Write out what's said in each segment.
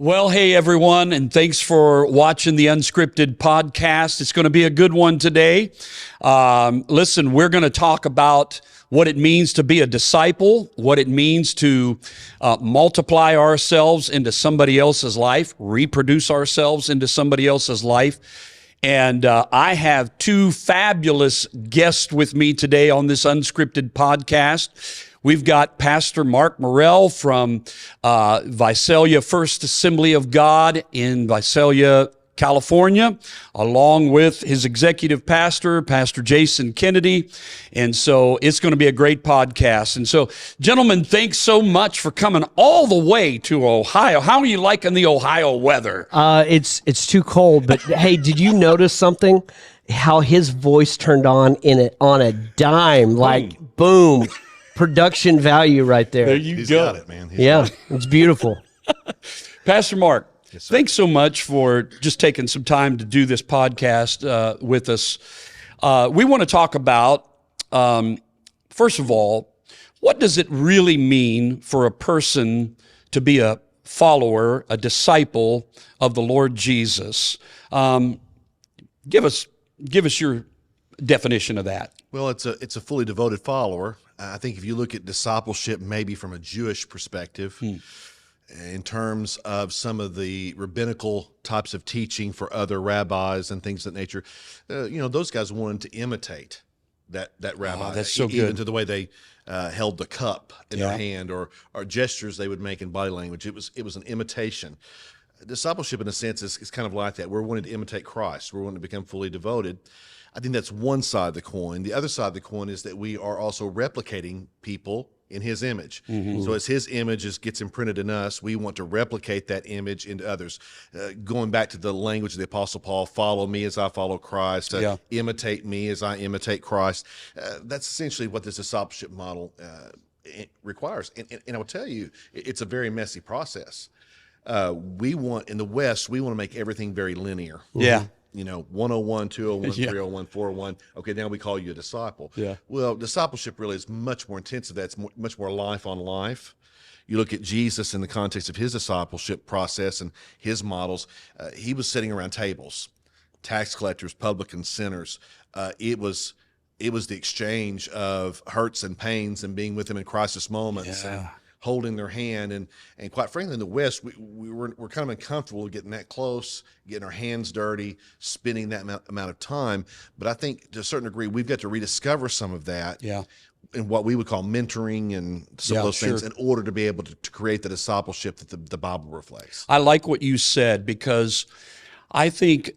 Well, hey, everyone, and thanks for watching the Unscripted podcast. It's going to be a good one today. Listen, we're going to talk about what it means to be a disciple, what it means to multiply ourselves into somebody else's life, reproduce ourselves into somebody else's life. And I have two fabulous guests with me today on this Unscripted podcast. We've got Pastor Mark Merrill from Visalia First Assembly of God in Visalia, California, along with his executive pastor, Pastor Jason Kennedy. And so it's going to be a great podcast. And so, gentlemen, thanks so much for coming all the way to Ohio. How are you liking the Ohio weather? It's too cold, but hey, did you notice something? How his voice turned on on a dime, like boom. Production value right there. There you He's go. got it, man. It's beautiful. Pastor Mark, Yes, sir. thanks so much for just taking some time to do this podcast with us. We want to talk about, first of all, what does it really mean for a person to be a follower, a disciple of the Lord Jesus? Give us your definition of that. Well, it's a fully devoted follower. I think if you look at discipleship, maybe from a Jewish perspective, in terms of some of the rabbinical types of teaching for other rabbis and things of that nature, those guys wanted to imitate that rabbi. Oh, that's so even good. to the way they held the cup in their hand, or gestures they would make in body language. It was an imitation. Discipleship, in a sense, is kind of like that. We're wanting to imitate Christ. We're wanting to become fully devoted. I think that's one side of the coin. The other side of the coin is that we are also replicating people in his image. So as his image gets imprinted in us, we want to replicate that image into others. Going back to the language of the Apostle Paul, follow me as I follow Christ, imitate me as I imitate Christ. That's essentially what this discipleship model requires. And I will tell you, it's a very messy process. In the West, we want to make everything very linear. Yeah. 101, 201, 301, 401. Okay, now we call you a disciple. Yeah. Well, discipleship really is much more intensive. That's much more life on life. You look at Jesus in the context of his discipleship process and his models. He was sitting around tables, tax collectors, publicans, sinners. It was the exchange of hurts and pains and being with them in crisis moments. And holding their hand, and quite frankly, in the West, we're kind of uncomfortable getting that close, getting our hands dirty, spending that amount of time. But I think to a certain degree, we've got to rediscover some of that in what we would call mentoring and some of those things in order to be able to create the discipleship that the Bible reflects. I like what you said, because I think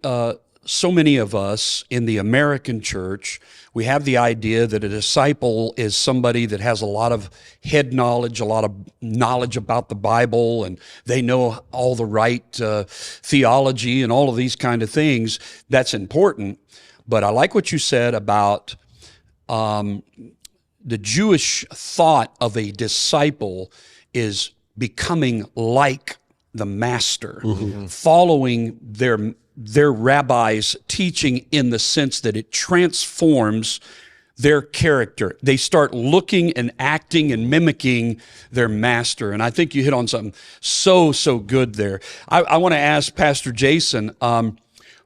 so many of us in the American church, we have the idea that a disciple is somebody that has a lot of head knowledge, a lot of knowledge about the Bible, and they know all the right theology and all of these kind of things. That's important. But I like what you said about the Jewish thought of a disciple is becoming like the master, following their rabbi's teaching in the sense that it transforms their character. They start looking and acting and mimicking their master. And I think you hit on something so good there. I want to ask Pastor Jason,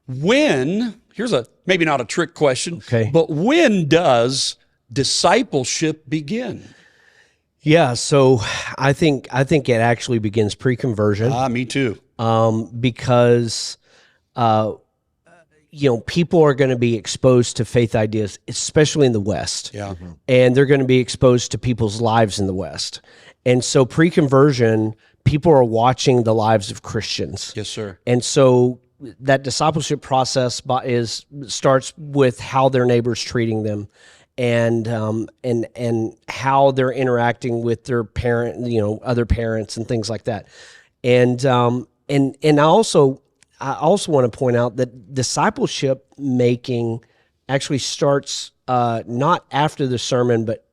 here's maybe not a trick question, but when does discipleship begin? Yeah, so I think it actually begins pre-conversion. Me too. Because people are going to be exposed to faith ideas, especially in the West. Yeah. And they're going to be exposed to people's lives in the West. And so pre-conversion, people are watching the lives of Christians. Yes, sir. And so that discipleship process starts with how their neighbor's treating them, and how they're interacting with their other parents and things like that. And I also want to point out that discipleship making actually starts not after the sermon, but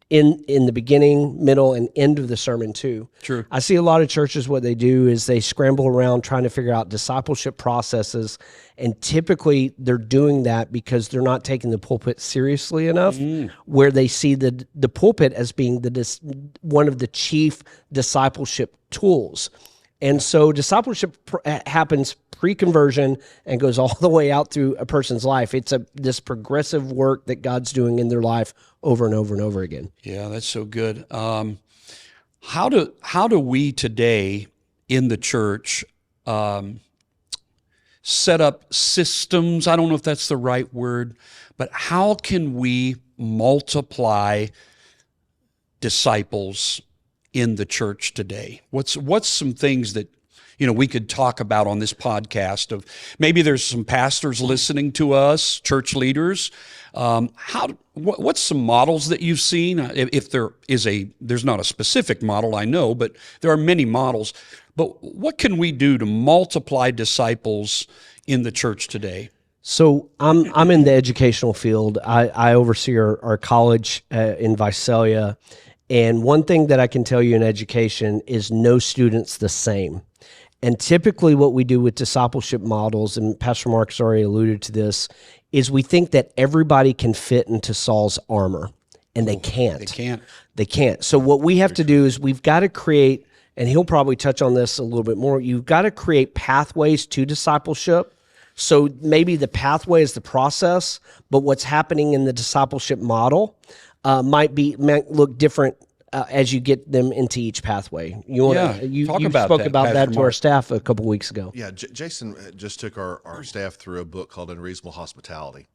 in the beginning, middle, and end of the sermon too. True. I see a lot of churches, what they do is they scramble around trying to figure out discipleship processes, and typically they're doing that because they're not taking the pulpit seriously enough, where they see the pulpit as being one of the chief discipleship tools. And so discipleship happens pre-conversion and goes all the way out through a person's life. It's this progressive work that God's doing in their life over and over and over again. Yeah, that's so good. How do we today in the church set up systems? I don't know if that's the right word, but how can we multiply disciples in the church today? What's some things that we could talk about on this podcast? Of maybe there's some pastors listening to us, church leaders. What's some models that you've seen? If there's not a specific model, I know, but there are many models. But what can we do to multiply disciples in the church today? So I'm in the educational field. I oversee our college in Visalia. And one thing that I can tell you in education is no student's the same. And typically what we do with discipleship models, and Pastor Mark's already alluded to this, is we think that everybody can fit into Saul's armor, and they can't. They can't. So what we have to do is we've got to create, and he'll probably touch on this a little bit more, you've got to create pathways to discipleship. So maybe the pathway is the process, but what's happening in the discipleship model might look different as you get them into each pathway. You spoke about that to our staff a couple weeks ago. Yeah, Jason just took our staff through a book called Unreasonable Hospitality.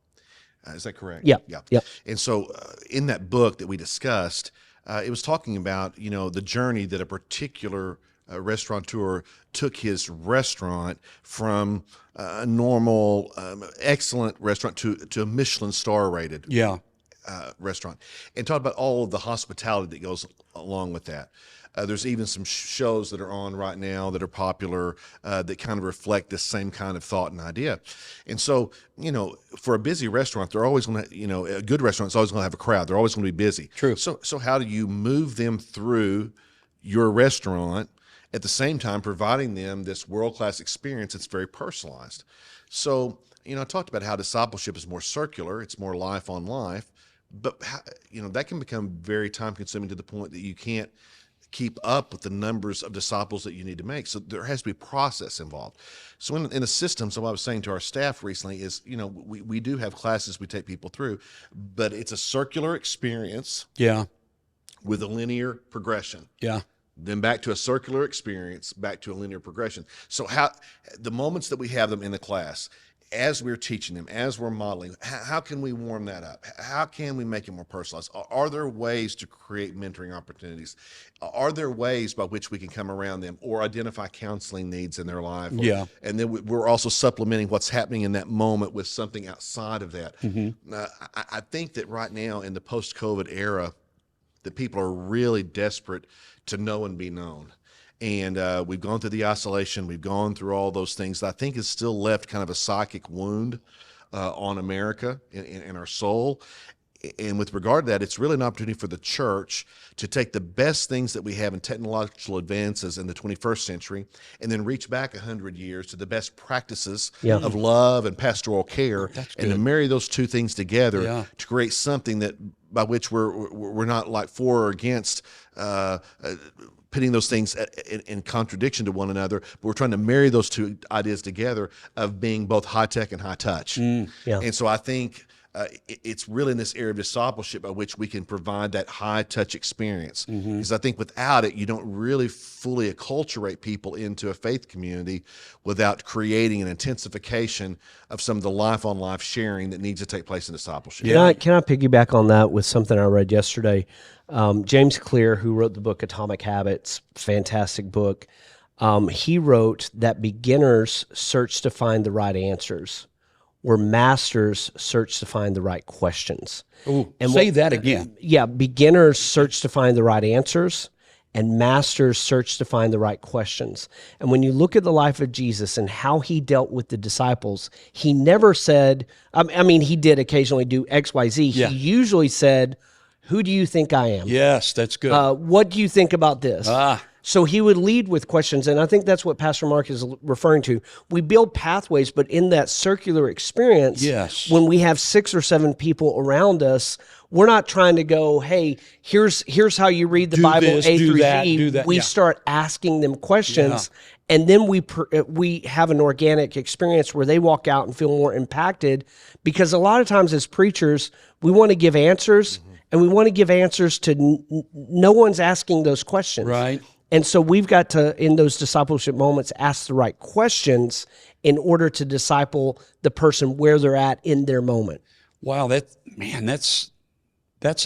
Is that correct? Yeah. And so in that book that we discussed, it was talking about the journey that a particular restaurateur took his restaurant from a normal, excellent restaurant to a Michelin star rated restaurant, and talked about all of the hospitality that goes along with that. There's even some shows that are on right now that are popular that kind of reflect this same kind of thought and idea. And so, for a busy restaurant, they're always going to, a good restaurant's always going to have a crowd. They're always going to be busy. True. So how do you move them through your restaurant at the same time providing them this world-class experience that's very personalized? So, I talked about how discipleship is more circular. It's more life on life. But, that can become very time-consuming to the point that you can't keep up with the numbers of disciples that you need to make. So there has to be process involved. So in a system, so what I was saying to our staff recently is, we do have classes we take people through, but it's a circular experience with a linear progression. Then back to a circular experience, back to a linear progression. So the moments that we have them in the class, as we're teaching them, as we're modeling, how can we warm that up? How can we make it more personalized? Are there ways to create mentoring opportunities? Are there ways by which we can come around them or identify counseling needs in their life? And then we're also supplementing what's happening in that moment with something outside of that. I think that right now in the post-COVID era, that people are really desperate to know and be known. And we've gone through the isolation. We've gone through all those things that I think is still left kind of a psychic wound on America in our soul. And with regard to that, it's really an opportunity for the church to take the best things that we have in technological advances in the 21st century and then reach back 100 years to the best practices of love and pastoral care, and to marry those two things together to create something that by which we're not like for or against putting those things in contradiction to one another, but we're trying to marry those two ideas together of being both high tech and high touch. And so I think it's really in this area of discipleship by which we can provide that high touch experience. Because I think without it, you don't really fully acculturate people into a faith community without creating an intensification of some of the life on life sharing that needs to take place in discipleship. Can I piggyback on that with something I read yesterday? James Clear, who wrote the book Atomic Habits, fantastic book, he wrote that beginners search to find the right answers, where masters search to find the right questions. Say that again. Beginners search to find the right answers, and masters search to find the right questions. And when you look at the life of Jesus and how he dealt with the disciples, he never said, he did occasionally do X, Y, Z. He usually said, who do you think I am? Yes, that's good. What do you think about this? So he would lead with questions, and I think that's what Pastor Mark is referring to. We build pathways, but in that circular experience, when we have 6 or 7 people around us, we're not trying to go, hey, here's how you read the Do Bible this, A do through that, Z. do that. We Yeah. start asking them questions, and then we have an organic experience where they walk out and feel more impacted, because a lot of times as preachers, we want to give answers, and we want to give answers to no one's asking those questions. Right. And so we've got to, in those discipleship moments, ask the right questions in order to disciple the person where they're at in their moment. Wow, that's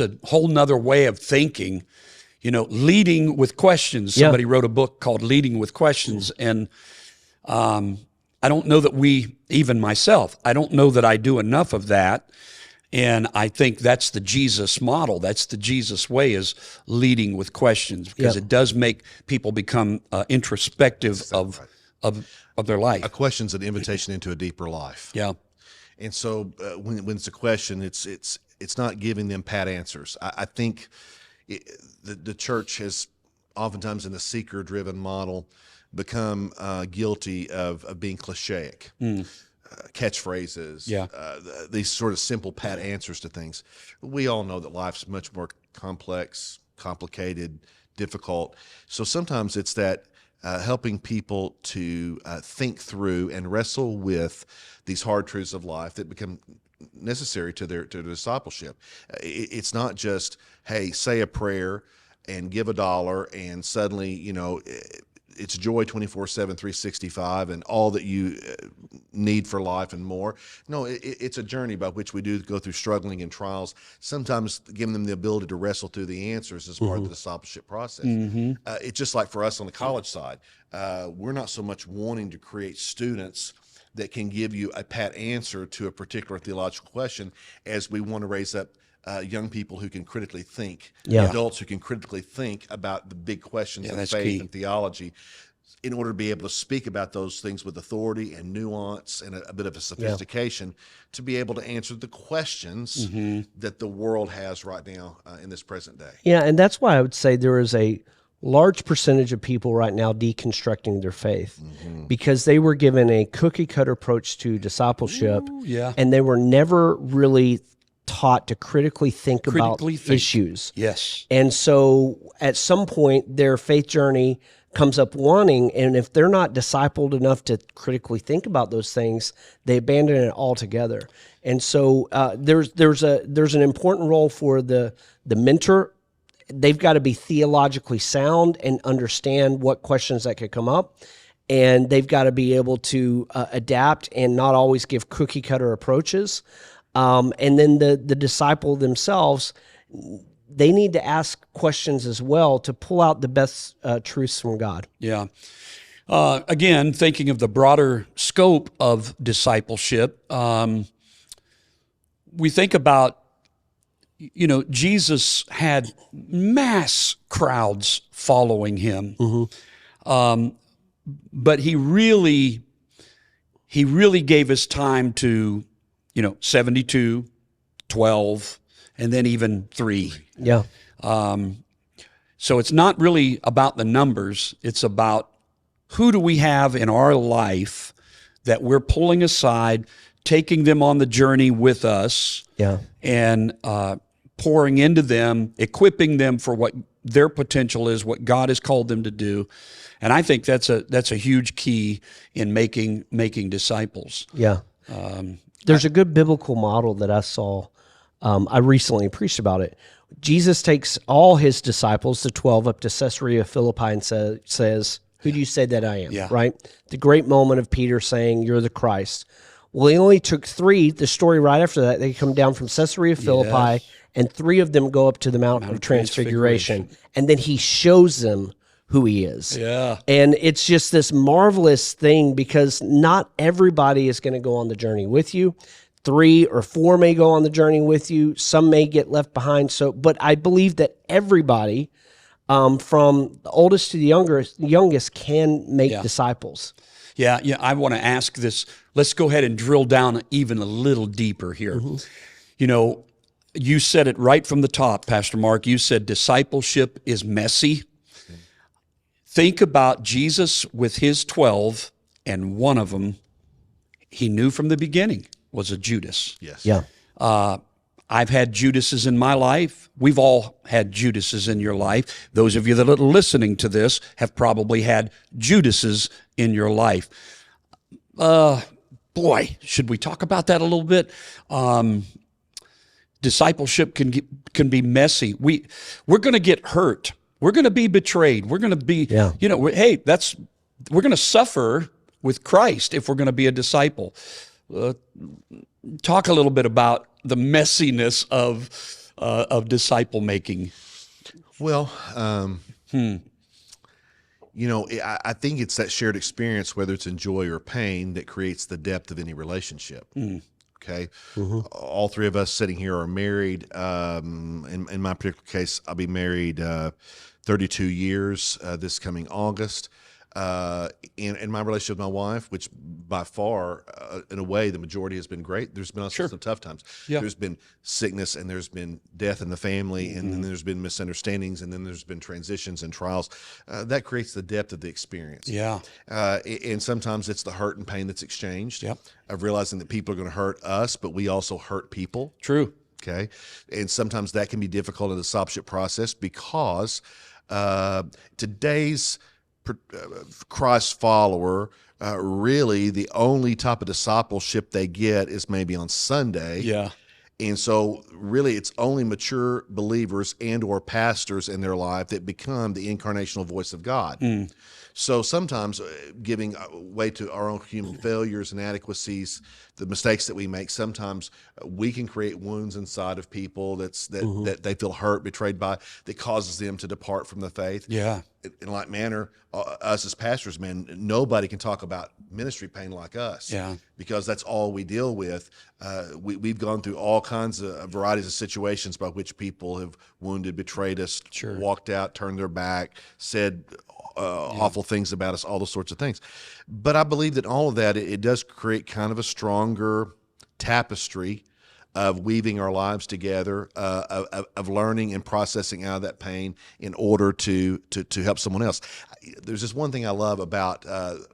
a whole nother way of thinking. Leading with questions. Somebody wrote a book called Leading with Questions, and I don't know that even myself, I don't know that I do enough of that. And I think that's the Jesus model. That's the Jesus way, is leading with questions, because it does make people become introspective of their life. A question's an invitation into a deeper life. Yeah. And so when it's a question, it's not giving them pat answers. I think the church has oftentimes, in the seeker-driven model, become guilty of being clichéic. Catchphrases, these sort of simple pat answers to things. We all know that life's much more complex, complicated, difficult. So sometimes it's that helping people to think through and wrestle with these hard truths of life that become necessary to their discipleship. It's not just, hey, say a prayer and give $1, and suddenly, it's joy 24/7, 365, and all that you need for life and more. No, it's a journey by which we do go through struggling and trials, sometimes giving them the ability to wrestle through the answers as part of the discipleship process. It's just like for us on the college side, we're not so much wanting to create students that can give you a pat answer to a particular theological question as we want to raise up young people who can critically think, adults who can critically think about the big questions of faith and theology, in order to be able to speak about those things with authority and nuance and a bit of a sophistication, to be able to answer the questions that the world has right now in this present day. Yeah, and that's why I would say there is a large percentage of people right now deconstructing their faith, because they were given a cookie cutter approach to discipleship, and they were never really taught to critically think about issues. Yes. And so at some point, their faith journey comes up wanting, and if they're not discipled enough to critically think about those things, they abandon it altogether. And so there's an important role for the mentor. They've got to be theologically sound and understand what questions that could come up. And they've got to be able to adapt and not always give cookie cutter approaches. And then the disciple themselves, they need to ask questions as well to pull out the best truths from God. Yeah. Again, thinking of the broader scope of discipleship, we think about, Jesus had mass crowds following him, but he really gave his time to 72, 12, and then even 3. Yeah. So it's not really about the numbers. It's about who do we have in our life that we're pulling aside, taking them on the journey with us, and pouring into them, equipping them for what their potential is, what God has called them to do. And I think that's a huge key in making disciples. Yeah. There's a good biblical model that I saw. I recently preached about it. Jesus takes all his disciples, the 12, up to Caesarea Philippi and says, who do you say that I am? Yeah. Right? The great moment of Peter saying, you're the Christ. Well, he only took 3. The story right after that, they come down from Caesarea Philippi, and 3 of them go up to the Mount of Transfiguration. And then he shows them who he is. Yeah. And it's just this marvelous thing, because not everybody is going to go on the journey with you. 3 or 4 may go on the journey with you. Some may get left behind. But I believe that everybody, from the oldest to the youngest can make disciples. Yeah. I want to ask this. Let's go ahead and drill down even a little deeper here. You said it right from the top, Pastor Mark. You said discipleship is messy. Think about Jesus with his 12, and one of them he knew from the beginning was a Judas. Yes. Yeah. I've had Judases in my life. We've all had Judases in your life. Those of you that are listening to this have probably had Judases in your life. Boy, should we talk about that a little bit? Discipleship can be messy. We're going to get hurt. We're going to be betrayed. We're going to be, hey, we're going to suffer with Christ if we're going to be a disciple. Talk a little bit about the messiness of disciple making. Well, I think it's that shared experience, whether it's in joy or pain, that creates the depth of any relationship. Okay. All three of us sitting here are married. In my particular case, I'll be married 32 years this coming August. In my relationship with my wife, which by far, in a way, the majority has been great. There's been also some tough times. Yeah. There's been sickness, and there's been death in the family, and then there's been misunderstandings, and then there's been transitions and trials. That creates the depth of the experience. Yeah. And sometimes it's the hurt and pain that's exchanged. Yep. Of realizing that people are going to hurt us, but we also hurt people. True. Okay. And sometimes that can be difficult in the discipleship process because today's Christ follower, really the only type of discipleship they get is maybe on Sunday. Yeah. And so really it's only mature believers and or pastors in their life that become the incarnational voice of God. So sometimes giving way to our own human failures, inadequacies, the mistakes that we make, sometimes we can create wounds inside of people that they feel hurt, betrayed by, that causes them to depart from the faith. Yeah. In like manner, us as pastors, man, nobody can talk about ministry pain like us. Yeah. Because that's all we deal with. We've gone through all kinds of varieties of situations by which people have wounded, betrayed us, walked out, turned their back, said awful things about us, all those sorts of things. But I believe that all of that, it does create kind of a stronger tapestry of weaving our lives together, of learning and processing out of that pain in order to help someone else. There's this one thing I love about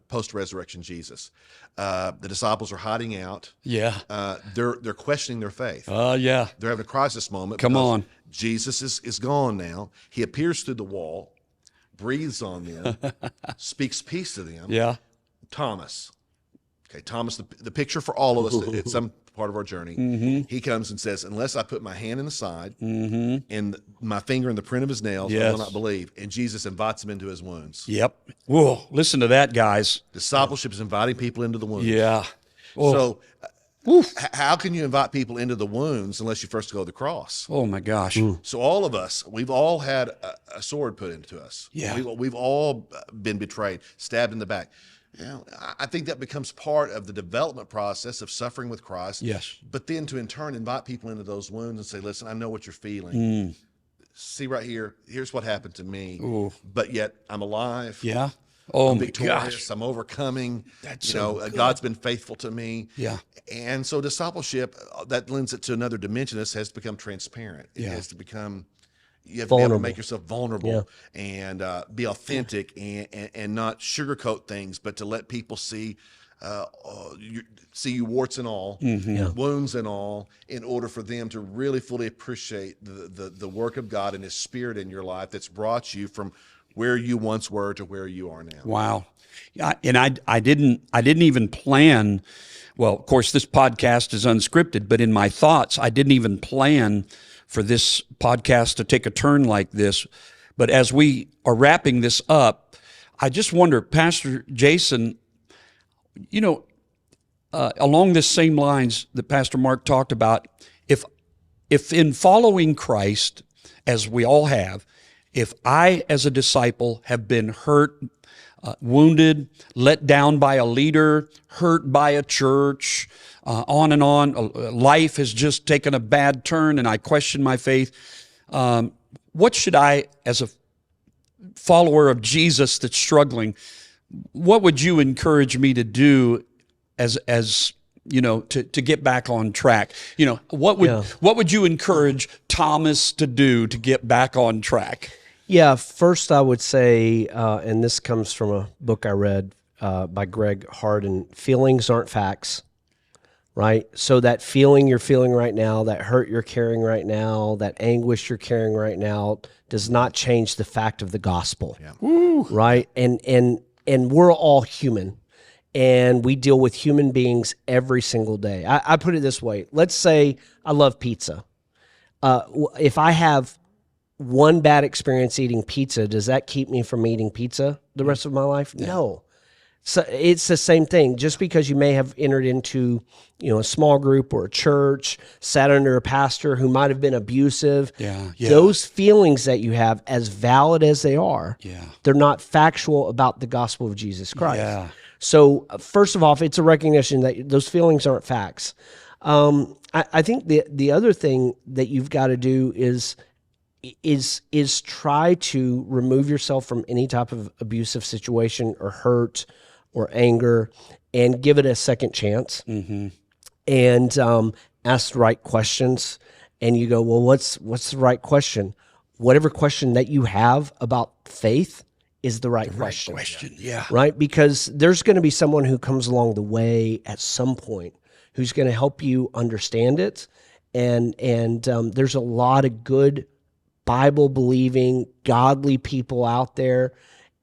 post-resurrection Jesus. The disciples are hiding out. Yeah. They're questioning their faith. Yeah. They're having a crisis moment. Come on. Jesus is gone now. He appears through the wall, breathes on them, speaks peace to them. Yeah. Thomas. Okay, Thomas, the picture for all of us at some part of our journey. He comes and says, unless I put my hand in the side and my finger in the print of his nails, I will not believe. And Jesus invites him into his wounds. Yep. Whoa, listen to that, guys. Discipleship is inviting people into the wounds. Yeah. So how can you invite people into the wounds unless you first go to the cross? Oh, my gosh. So all of us, we've all had a sword put into us. Yeah. We've all been betrayed, stabbed in the back. I think that becomes part of the development process of suffering with Christ. Yes. But then to in turn invite people into those wounds and say, listen, I know what you're feeling. See right here, here's what happened to me. But yet I'm alive. Yeah. Oh, I'm my victorious. gosh. I'm overcoming. That's so good. God's been faithful to me. Yeah. And so discipleship, that lends it to another dimension. This has to become transparent. It has to become, you have to be able to make yourself vulnerable and be authentic and not sugarcoat things, but to let people see you warts and all, wounds and all, in order for them to really fully appreciate the work of God and His Spirit in your life that's brought you from where you once were to where you are now. Wow. Yeah, and I didn't even plan. Well, of course, this podcast is unscripted, but in my thoughts, I didn't even plan for this podcast to take a turn like this. But as we are wrapping this up, I just wonder, Pastor Jason, along the same lines that Pastor Mark talked about, if in following Christ, as we all have, if I as a disciple have been hurt, wounded, let down by a leader, hurt by a church, on and on, life has just taken a bad turn and I question my faith, what should I, as a follower of Jesus that's struggling, what would you encourage me to do as to get back on track? What would you encourage Thomas to do to get back on track? Yeah, first I would say, and this comes from a book I read by Greg Harden, feelings aren't facts. right? So that feeling you're feeling right now, that hurt you're carrying right now, that anguish you're carrying right now does not change the fact of the gospel, right? And we're all human, and we deal with human beings every single day. I put it this way. Let's say I love pizza. If I have one bad experience eating pizza, does that keep me from eating pizza the rest of my life? No. So it's the same thing. Just because you may have entered into, a small group or a church, sat under a pastor who might have been abusive, those feelings that you have, as valid as they are, they're not factual about the gospel of Jesus Christ. Yeah. So first of all, it's a recognition that those feelings aren't facts. I think the other thing that you've got to do is try to remove yourself from any type of abusive situation or hurt or anger, and give it a second chance, and ask the right questions. And you go, well, what's the right question? Whatever question that you have about faith is the right question. Yeah. Right? Because there's going to be someone who comes along the way at some point who's going to help you understand it. And there's a lot of good Bible-believing, godly people out there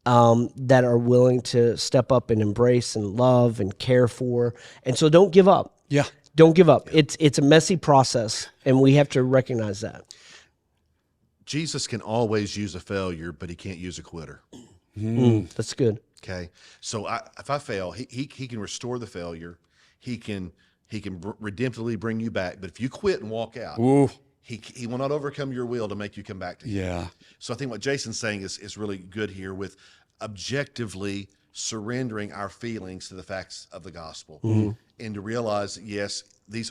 that are willing to step up and embrace and love and care for. And so don't give up. Yeah. Don't give up. It's a messy process, and we have to recognize that. Jesus can always use a failure, but he can't use a quitter. That's good. Okay. So if I fail, he can restore the failure. He can redemptively bring you back. But if you quit and walk out, he will not overcome your will to make you come back to him. Yeah. So I think what Jason's saying is really good here with objectively surrendering our feelings to the facts of the gospel, and to realize that, yes,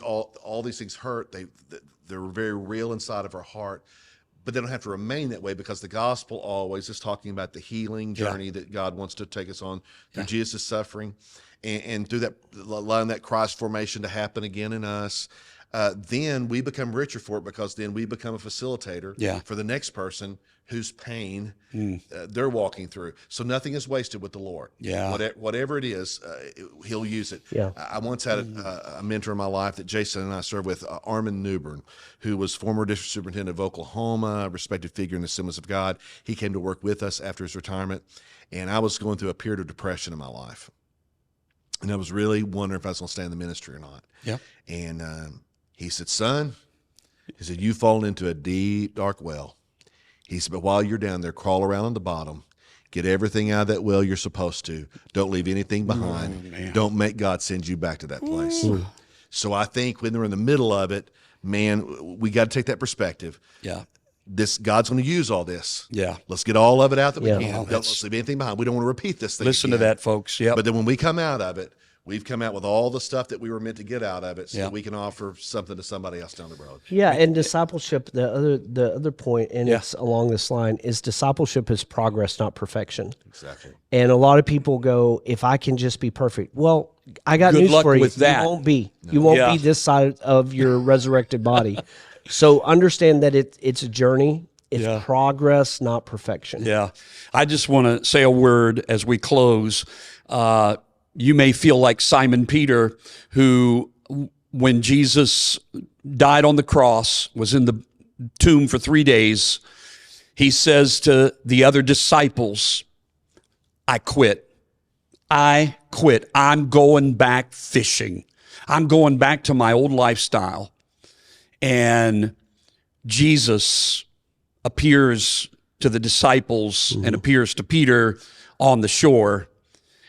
all these things hurt. They're very real inside of our heart, but they don't have to remain that way, because the gospel always is talking about the healing journey that God wants to take us on through Jesus' suffering, and through that, allowing that Christ formation to happen again in us. Then we become richer for it, because then we become a facilitator for the next person whose pain they're walking through. So nothing is wasted with the Lord. Whatever it is, he'll use it. I once had a mentor in my life that Jason and I served with, Armin Newbern, who was former district superintendent of Oklahoma, a respected figure in the Assemblies of God. He came to work with us after his retirement, and I was going through a period of depression in my life. And I was really wondering if I was going to stay in the ministry or not. And he said, son, you've fallen into a deep, dark well. He said, but while you're down there, crawl around on the bottom, get everything out of that well you're supposed to. Don't leave anything behind. Don't make God send you back to that place. So I think when they're in the middle of it, man, we got to take that perspective. God's going to use all this. Let's get all of it out that we can. Don't leave anything behind. We don't want to repeat this thing. Listen to that, folks. But then when we come out of it, we've come out with all the stuff that we were meant to get out of it, so that we can offer something to somebody else down the road. And discipleship, the other point, and it's along this line, is discipleship is progress, not perfection. Exactly. And a lot of people go, if I can just be perfect. Well, I got Good news luck for you. with that. You won't be. No. You won't be this side of your resurrected body. So understand that it's a journey. It's progress, not perfection. I just want to say a word as we close. You may feel like Simon Peter, who, when Jesus died on the cross, was in the tomb for 3 days. He says to the other disciples, I quit. I'm going back fishing. I'm going back to my old lifestyle. And Jesus appears to the disciples and appears to Peter on the shore.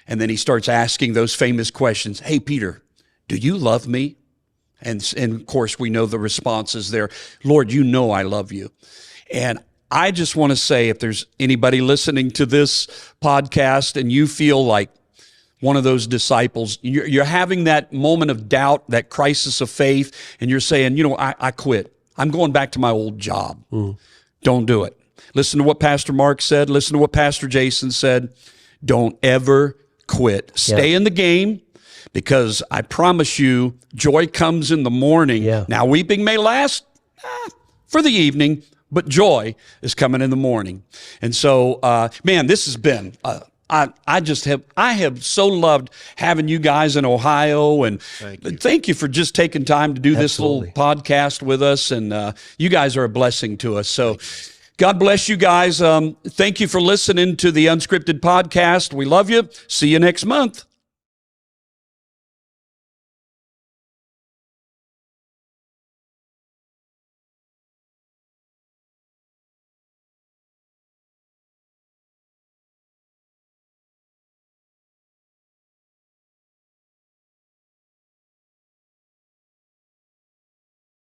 And then he starts asking those famous questions. Hey, Peter, do you love me? And of course, we know the responses there. Lord, you know I love you. And I just want to say, if there's anybody listening to this podcast and you feel like one of those disciples, you're having that moment of doubt, that crisis of faith, and you're saying, I quit. I'm going back to my old job. Don't do it. Listen to what Pastor Mark said. Listen to what Pastor Jason said. Don't ever quit. Stay in the game, because I promise you, joy comes in the morning. Now, weeping may last for the evening, but joy is coming in the morning. And so, man, this has been I have so loved having you guys in Ohio, and thank you for just taking time to do this little podcast with us. And you guys are a blessing to us. So God bless you guys. Thank you for listening to the Unscripted podcast. We love you. See you next month.